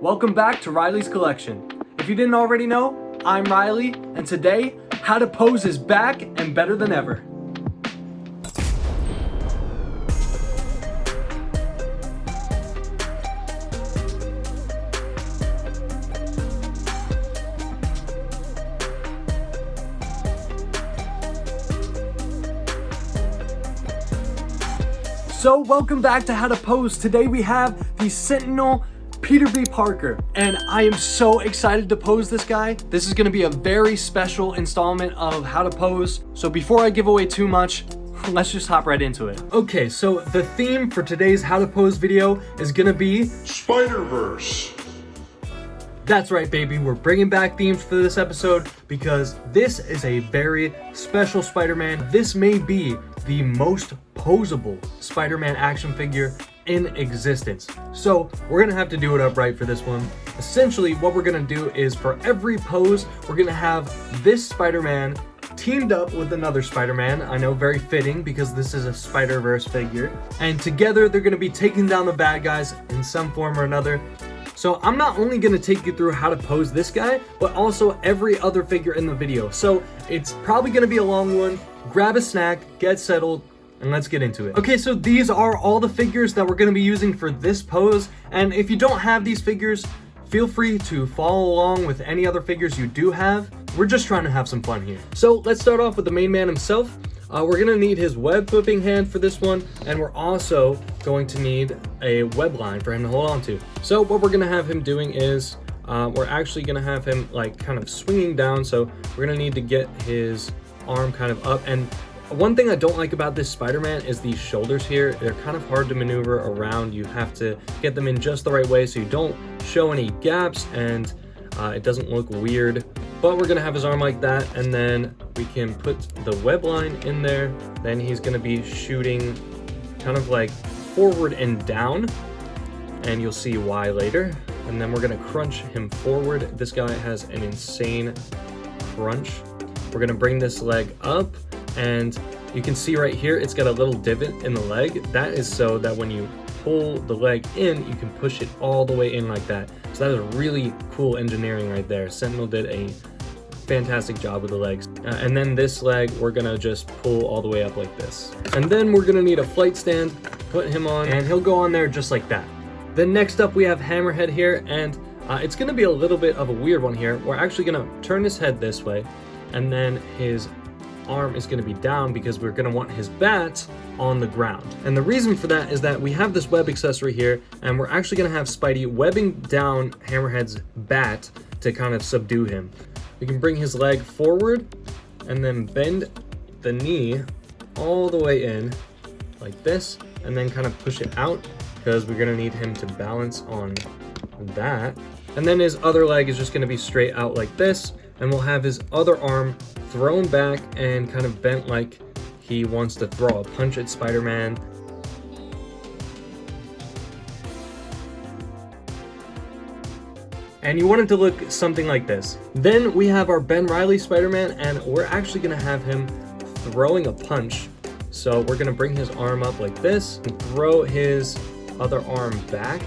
Welcome back to Riley's Collection. If you didn't already know, I'm Riley, and today, How to Pose is back and better than ever. So welcome back to How to Pose. Today we have the Sentinel Peter B. Parker, and I am so excited to pose this guy. This is gonna be a very special installment of How to Pose. So before I give away too much, let's just hop right into it. Okay, so the theme for today's How to Pose video is gonna be Spider-Verse. That's right, baby. We're bringing back themes for this episode because this is a very special Spider-Man. This may be the most posable Spider-Man action figure in existence. So we're gonna have to do it upright for this one. Essentially, what we're gonna do is for every pose, we're gonna have this Spider-Man teamed up with another Spider-Man. I know, very fitting because this is a Spider-Verse figure. And together, they're gonna be taking down the bad guys in some form or another. So I'm not only gonna take you through how to pose this guy, but also every other figure in the video. So it's probably gonna be a long one. Grab a snack, get settled, and let's get into it. Okay, so these are all the figures that we're gonna be using for this pose. And if you don't have these figures, feel free to follow along with any other figures you do have. We're just trying to have some fun here. So let's start off with the main man himself. We're gonna need his web whipping hand for this one, and we're also going to need a web line for him to hold on to. So what we're gonna have him doing is, we're actually gonna have him like kind of swinging down. So we're gonna need to get his arm kind of up. And one thing I don't like about this Spider-Man is these shoulders here. They're kind of hard to maneuver around. You have to get them in just the right way so you don't show any gaps and it doesn't look weird. But we're gonna have his arm like that, and then we can put the web line in there. Then he's gonna be shooting kind of like forward and down, and you'll see why later. And then we're gonna crunch him forward. This guy has an insane crunch. We're gonna bring this leg up, and you can see right here, it's got a little divot in the leg. That is so that when you pull the leg in, you can push it all the way in like that. So that is really cool engineering right there. Sentinel did a fantastic job with the legs. And then this leg, we're gonna just pull all the way up like this. And then we're gonna need a flight stand, put him on, and he'll go on there just like that. Then next up, we have Hammerhead here, and it's gonna be a little bit of a weird one here. We're actually gonna turn his head this way, and then his arm is gonna be down because we're gonna want his bat on the ground. And the reason for that is that we have this web accessory here, and we're actually gonna have Spidey webbing down Hammerhead's bat to kind of subdue him. We can bring his leg forward and then bend the knee all the way in like this, and then kind of push it out because we're gonna need him to balance on that. And then his other leg is just gonna be straight out like this, and we'll have his other arm thrown back and kind of bent like he wants to throw a punch at Spider-Man. And you want it to look something like this. Then we have our Ben Reilly Spider-Man, and we're actually gonna have him throwing a punch. So we're gonna bring his arm up like this and throw his other arm back,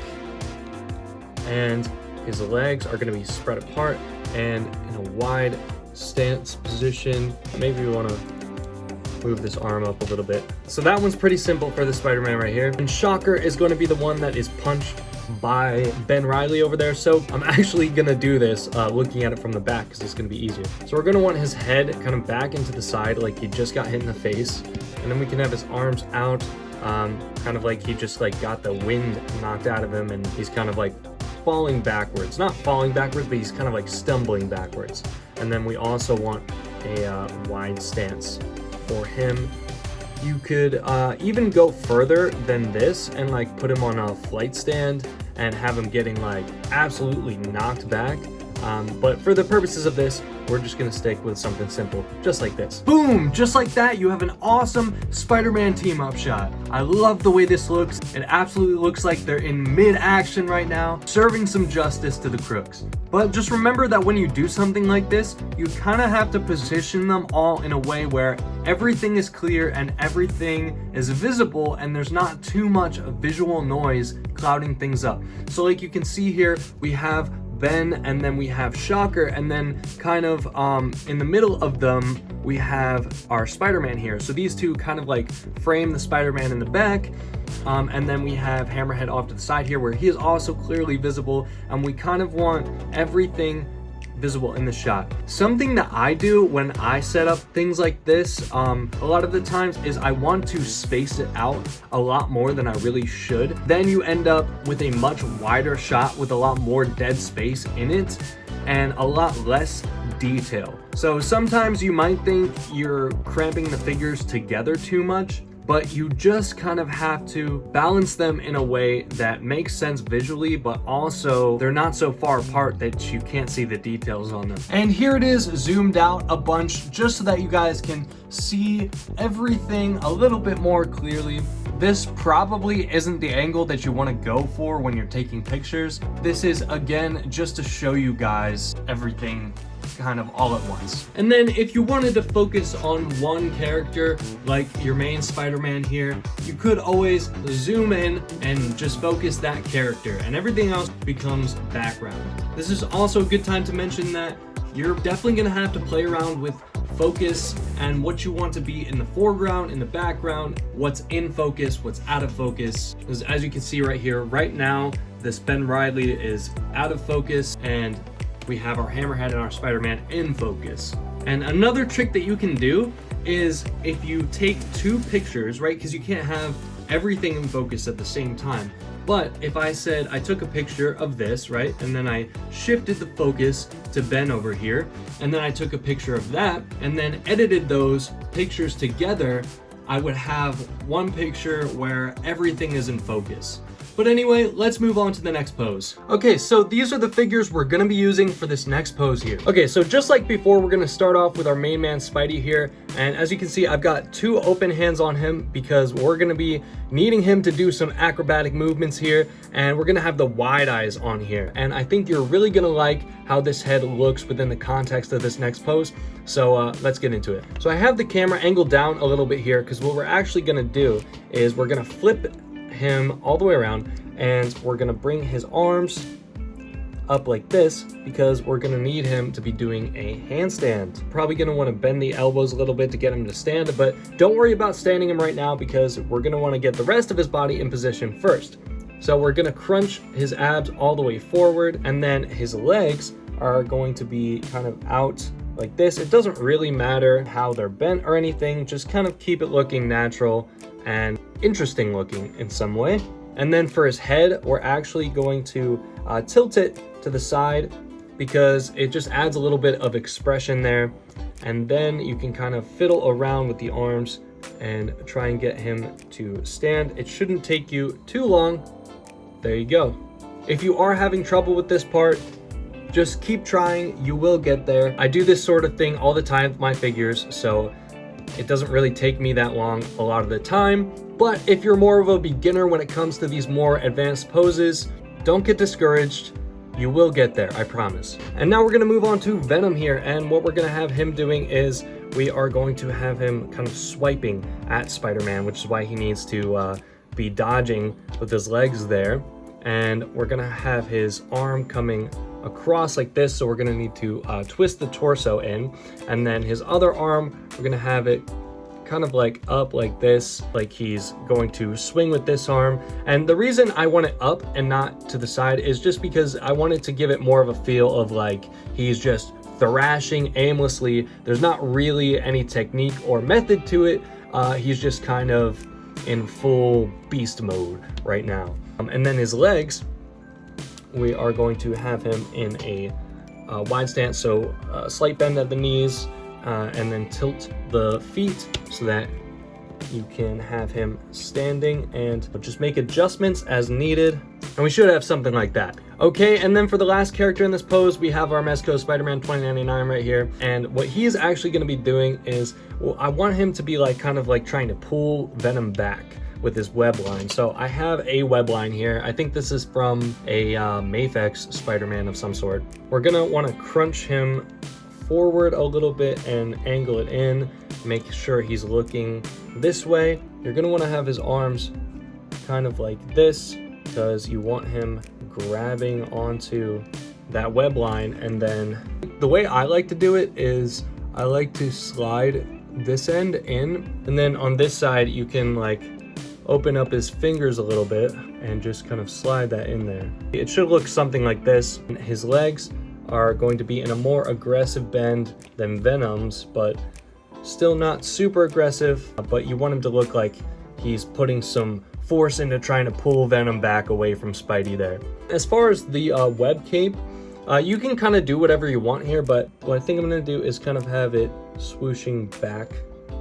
and his legs are gonna be spread apart and in a wide stance position. Maybe we wanna move this arm up a little bit. So that one's pretty simple for the Spider-Man right here. And Shocker is gonna be the one that is punched by Ben Reilly over there. So I'm actually gonna do this looking at it from the back because it's gonna be easier. So we're gonna want his head kind of back into the side like he just got hit in the face. And then we can have his arms out, kind of like he just like got the wind knocked out of him, and he's kind of like falling backwards. Not falling backwards, but he's kind of like stumbling backwards. And then we also want a wide stance for him. You could even go further than this and like put him on a flight stand and have him getting like absolutely knocked back. But for the purposes of this, we're just gonna stick with something simple, just like this. Boom! Just like that, you have an awesome Spider-Man team-up shot. I love the way this looks. It absolutely looks like they're in mid-action right now, serving some justice to the crooks. But just remember that when you do something like this, you kind of have to position them all in a way where everything is clear and everything is visible and there's not too much visual noise clouding things up. So like you can see here, we have Ben and then we have Shocker, and then kind of in the middle of them we have our Spider-Man here. So these two kind of like frame the Spider-Man in the back, and then we have Hammerhead off to the side here where he is also clearly visible, and we kind of want everything visible in the shot. Something that I do when I set up things like this a lot of the times is I want to space it out a lot more than I really should. Then you end up with a much wider shot with a lot more dead space in it and a lot less detail. So sometimes you might think you're cramping the figures together too much, but you just kind of have to balance them in a way that makes sense visually, but also they're not so far apart that you can't see the details on them. And here it is zoomed out a bunch just so that you guys can see everything a little bit more clearly. This probably isn't the angle that you want to go for when you're taking pictures. This is, again, just to show you guys everything kind of all at once. And then if you wanted to focus on one character, like your main Spider-Man here, you could always zoom in and just focus that character, and everything else becomes background. This is also a good time to mention that you're definitely gonna have to play around with focus and what you want to be in the foreground, in the background, what's in focus, what's out of focus. Because as you can see right here, right now, this Ben Reilly is out of focus, and we have our Hammerhead and our Spider-Man in focus. And another trick that you can do is if you take two pictures, right? Because you can't have everything in focus at the same time. But if I said I took a picture of this, right? And then I shifted the focus to Ben over here, and then I took a picture of that, and then edited those pictures together, I would have one picture where everything is in focus. But anyway, let's move on to the next pose. Okay, so these are the figures we're gonna be using for this next pose here. Okay, so just like before, we're gonna start off with our main man Spidey here. And as you can see, I've got two open hands on him because we're gonna be needing him to do some acrobatic movements here. And we're gonna have the wide eyes on here. And I think you're really gonna like how this head looks within the context of this next pose. So let's get into it. So I have the camera angled down a little bit here because what we're actually gonna do is we're gonna flip him all the way around, and we're gonna bring his arms up like this because we're gonna need him to be doing a handstand. Probably gonna want to bend the elbows a little bit to get him to stand, but don't worry about standing him right now because we're gonna want to get the rest of his body in position first. So we're gonna crunch his abs all the way forward, and then his legs are going to be kind of out like this. It doesn't really matter how they're bent or anything, just kind of keep it looking natural and interesting looking in some way. And then for his head, we're actually going to tilt it to the side because it just adds a little bit of expression there. And then you can kind of fiddle around with the arms and try and get him to stand. It shouldn't take you too long. There you go. If you are having trouble with this part, just keep trying, you will get there. I do this sort of thing all the time with my figures, so it doesn't really take me that long a lot of the time. But if you're more of a beginner when it comes to these more advanced poses, don't get discouraged. You will get there, I promise. And now we're gonna move on to Venom here, and what we're gonna have him doing is we are going to have him kind of swiping at Spider-Man, which is why he needs to be dodging with his legs there. And we're gonna have his arm coming across like this, so we're gonna need to twist the torso in, and then his other arm, we're gonna have it kind of like up like this, like he's going to swing with this arm. And the reason I want it up and not to the side is just because I wanted to give it more of a feel of like he's just thrashing aimlessly. There's not really any technique or method to it. He's just kind of in full beast mode right now. And then his legs, we are going to have him in a wide stance, so a slight bend at the knees, and then tilt the feet so that you can have him standing, and just make adjustments as needed And we should have something like that. Okay, and then for the last character in this pose, we have our Mezco Spider-Man 2099 right here. And what he is actually going to be doing is, well, I want him to be like kind of like trying to pull Venom back with his web line. So I have a web line here. I think this is from a Mafex Spider-Man of some sort. We're gonna want to crunch him forward a little bit and angle it in, make sure he's looking this way. You're gonna want to have his arms kind of like this, because you want him grabbing onto that web line. And then the way I like to do it is I like to slide this end in, and then on this side you can like open up his fingers a little bit and just kind of slide that in there. It should look something like this. His legs are going to be in a more aggressive bend than Venom's, but still not super aggressive, but you want him to look like he's putting some force into trying to pull Venom back away from Spidey there. As far as the web cape, you can kind of do whatever you want here, but what I think I'm going to do is kind of have it swooshing back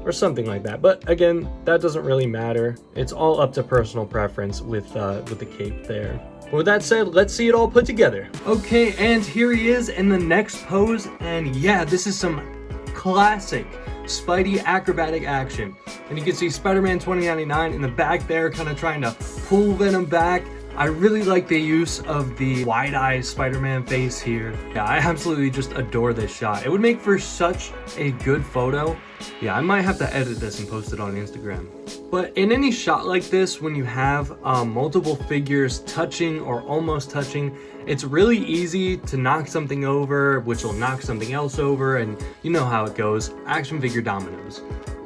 or something like that. But again, that doesn't really matter. It's all up to personal preference with the cape there. But with that said, let's see it all put together. Okay, and here he is in the next pose. And yeah, this is some classic Spidey acrobatic action. And you can see Spider-Man 2099 in the back there, kind of trying to pull Venom back. I really like the use of the wide-eye Spider-Man face here. Yeah, I absolutely just adore this shot. It would make for such a good photo. Yeah, I might have to edit this and post it on Instagram. But in any shot like this, when you have multiple figures touching or almost touching, it's really easy to knock something over, which will knock something else over, and you know how it goes. Action figure dominoes.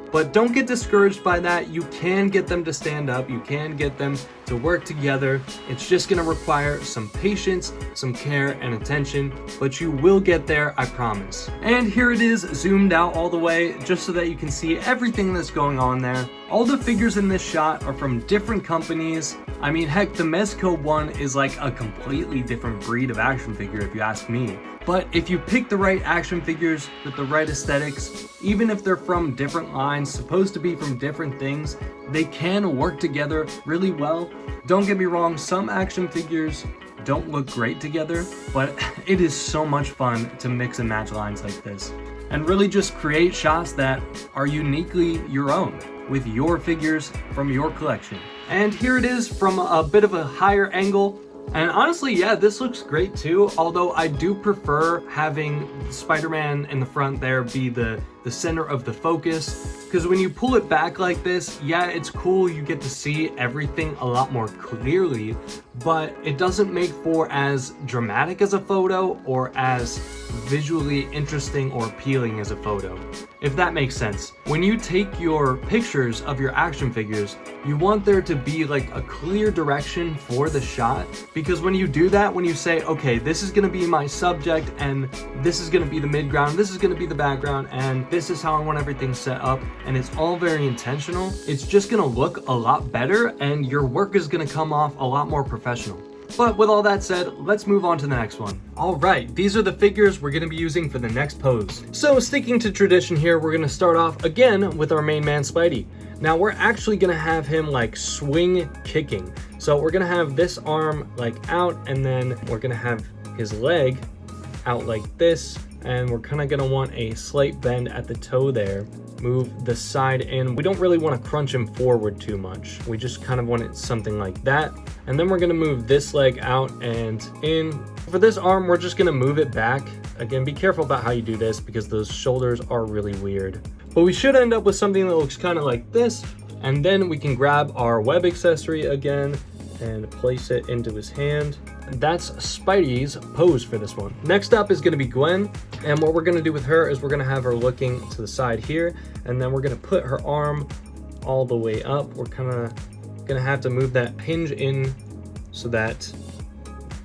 But don't get discouraged by that. You can get them to stand up. You can get them to work together. It's just going to require some patience, some care, and attention, but you will get there, I promise. And here it is, zoomed out all the way, just so that you can see everything that's going on there. All the figures in this shot are from different companies. I mean, heck, the Mezco one is like a completely different breed of action figure, if you ask me. But if you pick the right action figures with the right aesthetics, even if they're from different lines, supposed to be from different things, they can work together really well. Don't get me wrong, some action figures don't look great together, but it is so much fun to mix and match lines like this and really just create shots that are uniquely your own with your figures from your collection. And here it is from a bit of a higher angle. And honestly, yeah, this looks great too, although I do prefer having Spider-Man in the front there be the center of the focus, because when you pull it back like this, yeah, it's cool, you get to see everything a lot more clearly, but it doesn't make for as dramatic as a photo or as visually interesting or appealing as a photo, if that makes sense. When you take your pictures of your action figures, you want there to be like a clear direction for the shot, because when you do that, when you say, okay, this is going to be my subject and this is going to be the midground, this is going to be the background, and this is how I want everything set up, and it's all very intentional, it's just going to look a lot better and your work is going to come off a lot more professional. But with all that said, let's move on to the next one. All right, these are the figures we're going to be using for the next pose. So sticking to tradition here, we're going to start off again with our main man Spidey. Now we're actually going to have him like swing kicking. So we're going to have this arm like out, and then we're going to have his leg out like this, and we're kind of going to want a slight bend at the toe there. Move the side in. We don't really want to crunch him forward too much. We just kind of want it something like that. And then we're going to move this leg out and in. For this arm, we're just going to move it back. Again, be careful about how you do this because those shoulders are really weird. But we should end up with something that looks kind of like this. And then we can grab our web accessory again and place it into his hand. That's Spidey's pose for this one. Next up is going to be Gwen, and what we're going to do with her is we're going to have her looking to the side here, and then we're going to put her arm all the way up. We're kind of going to have to move that hinge in so that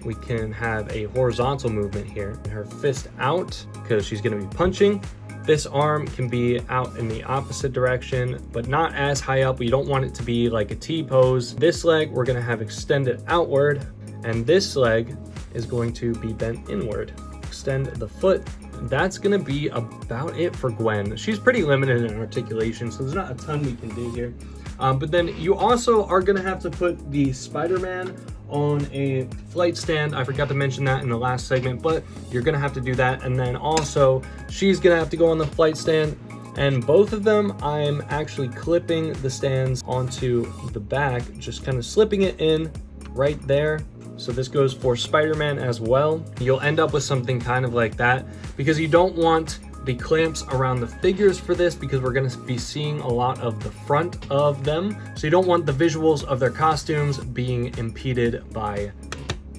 we can have a horizontal movement here. Her fist out because she's going to be punching. This arm can be out in the opposite direction, but not as high up. We don't want it to be like a T pose. This leg we're going to have extended outward, and this leg is going to be bent inward. Extend the foot. That's going to be about it for Gwen. She's pretty limited in articulation, so there's not a ton we can do here. But then you also are going to have to put the Spider-Man on a flight stand. I forgot to mention that in the last segment, but you're gonna have to do that. And then also she's gonna have to go on the flight stand. And both of them, I'm actually clipping the stands onto the back, just kind of slipping it in right there. So this goes for Spider-Man as well. You'll end up with something kind of like that because you don't want the clamps around the figures for this because we're going to be seeing a lot of the front of them. So you don't want the visuals of their costumes being impeded by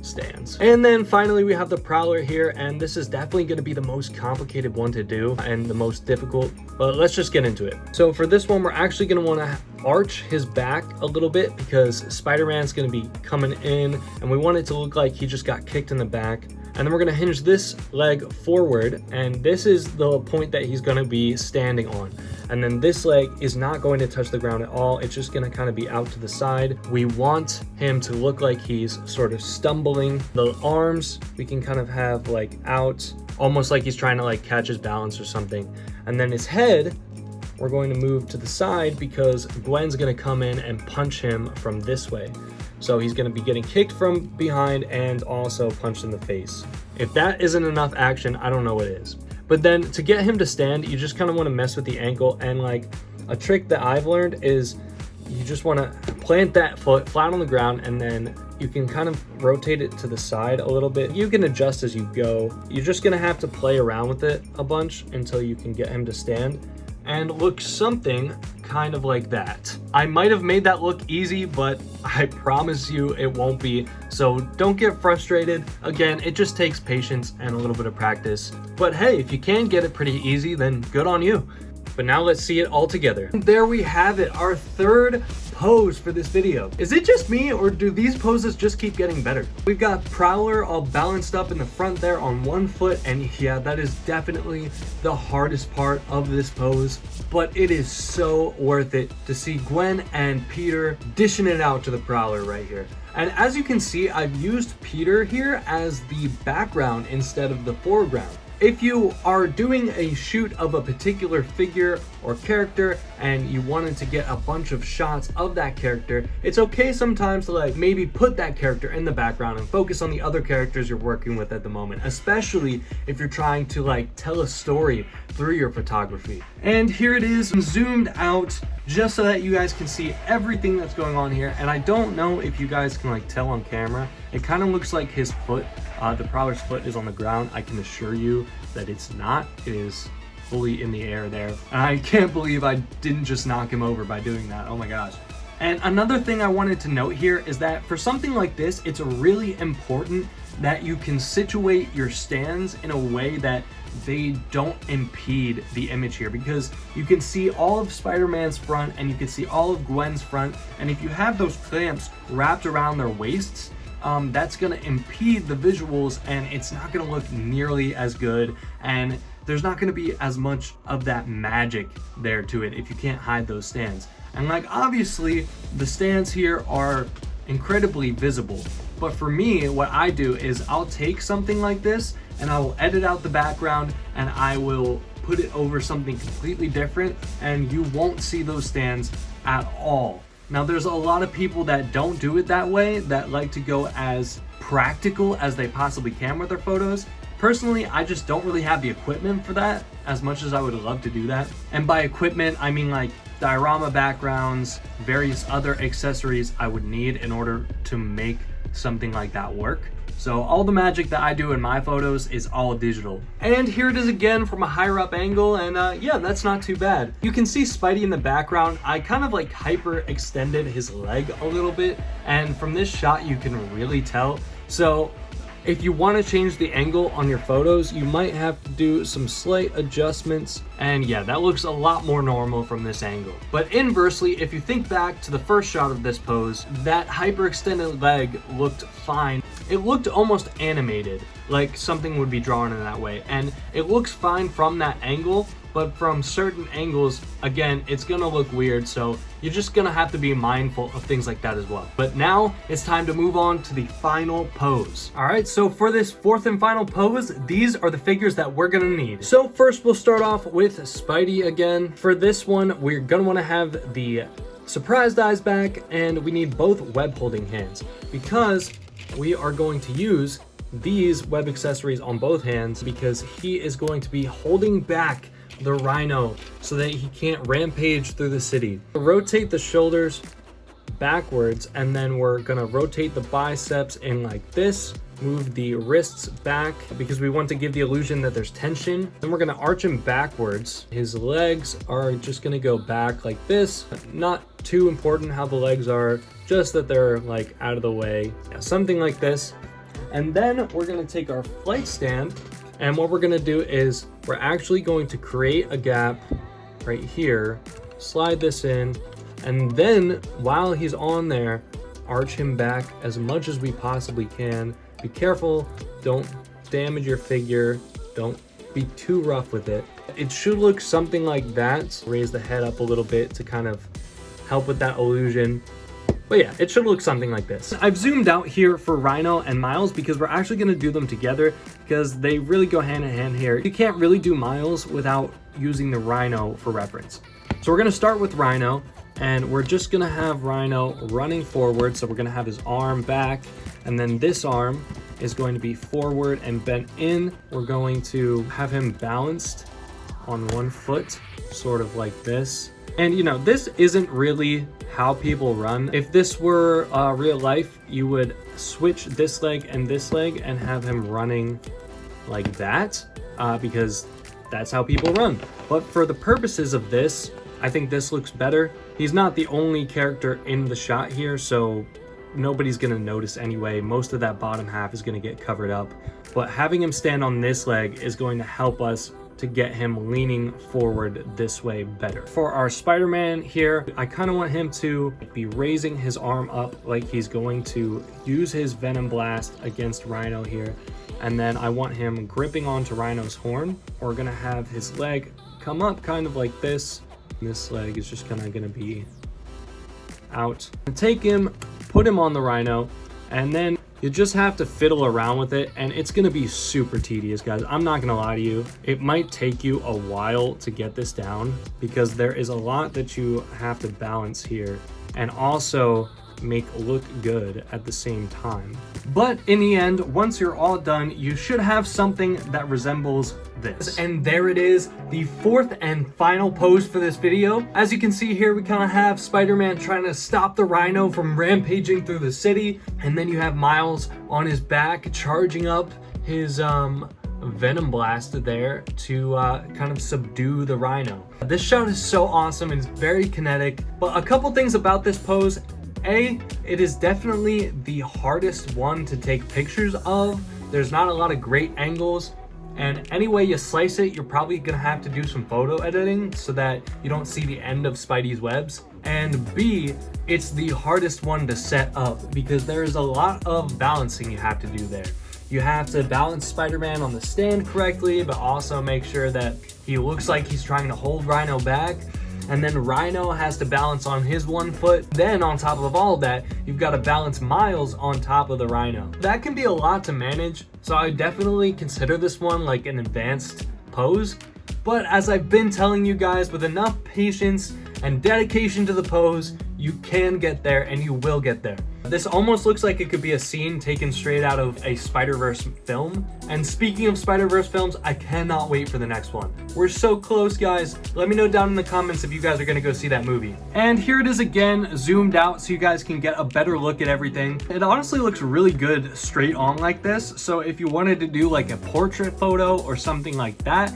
stands. And then finally we have the Prowler here, and this is definitely going to be the most complicated one to do and the most difficult, but let's just get into it. So for this one, we're actually going to want to arch his back a little bit because Spider-Man's going to be coming in and we want it to look like he just got kicked in the back. And then we're going to hinge this leg forward, and this is the point that he's going to be standing on. And then this leg is not going to touch the ground at all. It's just going to kind of be out to the side. We want him to look like he's sort of stumbling. The arms we can kind of have like out, almost like he's trying to like catch his balance or something. And then his head, we're going to move to the side because Gwen's going to come in and punch him from this way. So he's going to be getting kicked from behind and also punched in the face. If that isn't enough action, I don't know what is. But then to get him to stand, you just kind of want to mess with the ankle. And like a trick that I've learned is you just want to plant that foot flat on the ground and then you can kind of rotate it to the side a little bit. You can adjust as you go. You're just going to have to play around with it a bunch until you can get him to stand and look something kind of like that. I might have made that look easy, but I promise you it won't be. So don't get frustrated. Again, it just takes patience and a little bit of practice. But hey, if you can get it pretty easy, then good on you. But now let's see it all together. There we have it, our third pose for this video. Is it just me or do these poses just keep getting better? We've got Prowler all balanced up in the front there on one foot, and yeah, that is definitely the hardest part of this pose, but it is so worth it to see Gwen and Peter dishing it out to the Prowler right here. And as you can see, I've used Peter here as the background instead of the foreground. If you are doing a shoot of a particular figure or character and you wanted to get a bunch of shots of that character, it's okay sometimes to like maybe put that character in the background and focus on the other characters you're working with at the moment, especially if you're trying to like tell a story through your photography. And here it is zoomed out just so that you guys can see everything that's going on here. And I don't know if you guys can like tell on camera, it kind of looks like his foot, the Prowler's foot is on the ground. I can assure you that it's not. It is fully in the air there. And I can't believe I didn't just knock him over by doing that. Oh my gosh. And another thing I wanted to note here is that for something like this, it's really important that you can situate your stands in a way that they don't impede the image here, because you can see all of Spider-Man's front and you can see all of Gwen's front, and if you have those clamps wrapped around their waists, that's going to impede the visuals and it's not going to look nearly as good, and there's not going to be as much of that magic there to it if you can't hide those stands. And like obviously the stands here are incredibly visible, but for me what I do is I'll take something like this and I will edit out the background and I will put it over something completely different, and you won't see those stands at all. Now there's a lot of people that don't do it that way, that like to go as practical as they possibly can with their photos. Personally, I just don't really have the equipment for that, as much as I would love to do that. And by equipment, I mean like diorama backgrounds, various other accessories I would need in order to make something like that work. So all the magic that I do in my photos is all digital. And here it is again from a higher up angle, and yeah, that's not too bad. You can see Spidey in the background. I kind of like hyper extended his leg a little bit, and from this shot you can really tell. So if you want to change the angle on your photos, you might have to do some slight adjustments. And yeah, that looks a lot more normal from this angle. But inversely, if you think back to the first shot of this pose, that hyperextended leg looked fine. It looked almost animated, like something would be drawn in that way. And it looks fine from that angle, but from certain angles, again, it's gonna look weird. So you're just gonna have to be mindful of things like that as well. But now it's time to move on to the final pose. All right, so for this fourth and final pose, these are the figures that we're gonna need. So first we'll start off with Spidey again. For this one, we're gonna wanna have the surprised eyes back, and we need both web holding hands, because we are going to use these web accessories on both hands because he is going to be holding back the Rhino so that he can't rampage through the city. Rotate the shoulders backwards, and then we're gonna rotate the biceps in like this, move the wrists back because we want to give the illusion that there's tension. Then we're gonna arch him backwards. His legs are just gonna go back like this. Not too important how the legs are, just that they're like out of the way. Yeah, something like this. And then we're gonna take our flight stand, and what we're gonna do is we're actually going to create a gap right here, slide this in, and then while he's on there, arch him back as much as we possibly can. Be careful, don't damage your figure, don't be too rough with it. It should look something like that. Raise the head up a little bit to kind of help with that illusion. But yeah, it should look something like this. I've zoomed out here for Rhino and Miles because we're actually gonna do them together because they really go hand in hand here. You can't really do Miles without using the Rhino for reference. So we're gonna start with Rhino, and we're just gonna have Rhino running forward. So we're gonna have his arm back, and then this arm is going to be forward and bent in. We're going to have him balanced on one foot, sort of like this. And you know, this isn't really how people run. If this were real life, you would switch this leg and have him running like that, because that's how people run. But for the purposes of this, I think this looks better. He's not the only character in the shot here, so nobody's gonna notice anyway. Most of that bottom half is gonna get covered up. But having him stand on this leg is going to help us to get him leaning forward this way better. For our Spider-Man here, I kind of want him to be raising his arm up like he's going to use his Venom blast against Rhino here. And then I want him gripping onto Rhino's horn. We're gonna have his leg come up kind of like this. This leg is just kind of gonna be out. Take him, put him on the Rhino, and then you just have to fiddle around with it, and it's gonna be super tedious, guys. I'm not gonna lie to you. It might take you a while to get this down because there is a lot that you have to balance here and also make look good at the same time. But in the end, once you're all done, you should have something that resembles this. And there it is, the fourth and final pose for this video. As you can see here, we kind of have Spider-Man trying to stop the Rhino from rampaging through the city, and then you have Miles on his back charging up his Venom blast there to kind of subdue the Rhino. This shot is so awesome and it's very kinetic. But a couple things about this pose. It is definitely the hardest one to take pictures of. There's not a lot of great angles, and any way you slice it, you're probably gonna have to do some photo editing so that you don't see the end of Spidey's webs. And B, it's the hardest one to set up because there is a lot of balancing you have to do there. You have to balance Spider-Man on the stand correctly, but also make sure that he looks like he's trying to hold Rhino back. And then Rhino has to balance on his one foot. Then on top of all of that, you've got to balance Miles on top of the Rhino. That can be a lot to manage, so I definitely consider this one like an advanced pose. But as I've been telling you guys, with enough patience and dedication to the pose, you can get there and you will get there. This almost looks like it could be a scene taken straight out of a Spider-Verse film. And speaking of Spider-Verse films, I cannot wait for the next one. We're so close, guys. Let me know down in the comments if you guys are gonna go see that movie. And here it is again, zoomed out so you guys can get a better look at everything. It honestly looks really good straight on like this. So if you wanted to do like a portrait photo or something like that,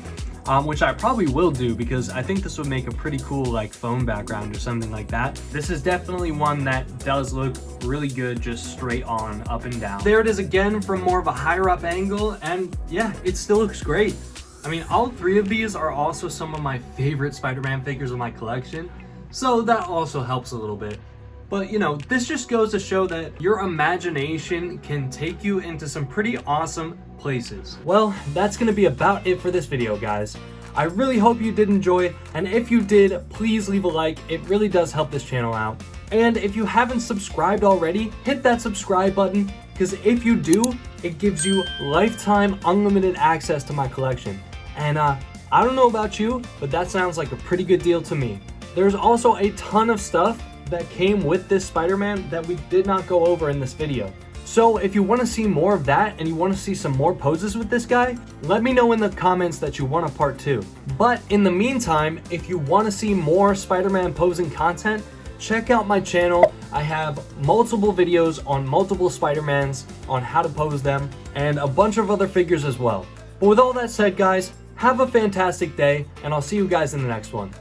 which I probably will do because I think this would make a pretty cool like phone background or something like that. This is definitely one that does look really good just straight on, up and down. There it is again from more of a higher up angle, and yeah, it still looks great. I mean, all three of these are also some of my favorite Spider-Man figures in my collection, so that also helps a little bit. But you know, this just goes to show that your imagination can take you into some pretty awesome places. Well, that's gonna be about it for this video, guys. I really hope you did enjoy, and if you did, please leave a like. It really does help this channel out. And if you haven't subscribed already, hit that subscribe button, because if you do, it gives you lifetime unlimited access to my collection. And I don't know about you, but that sounds like a pretty good deal to me. There's also a ton of stuff that came with this Spider-Man that we did not go over in this video. So if you want to see more of that and you want to see some more poses with this guy, let me know in the comments that you want a part 2. But in the meantime, if you want to see more Spider-Man posing content, check out my channel. I have multiple videos on multiple Spider-Mans, on how to pose them, and a bunch of other figures as well. But with all that said, guys, have a fantastic day, and I'll see you guys in the next one.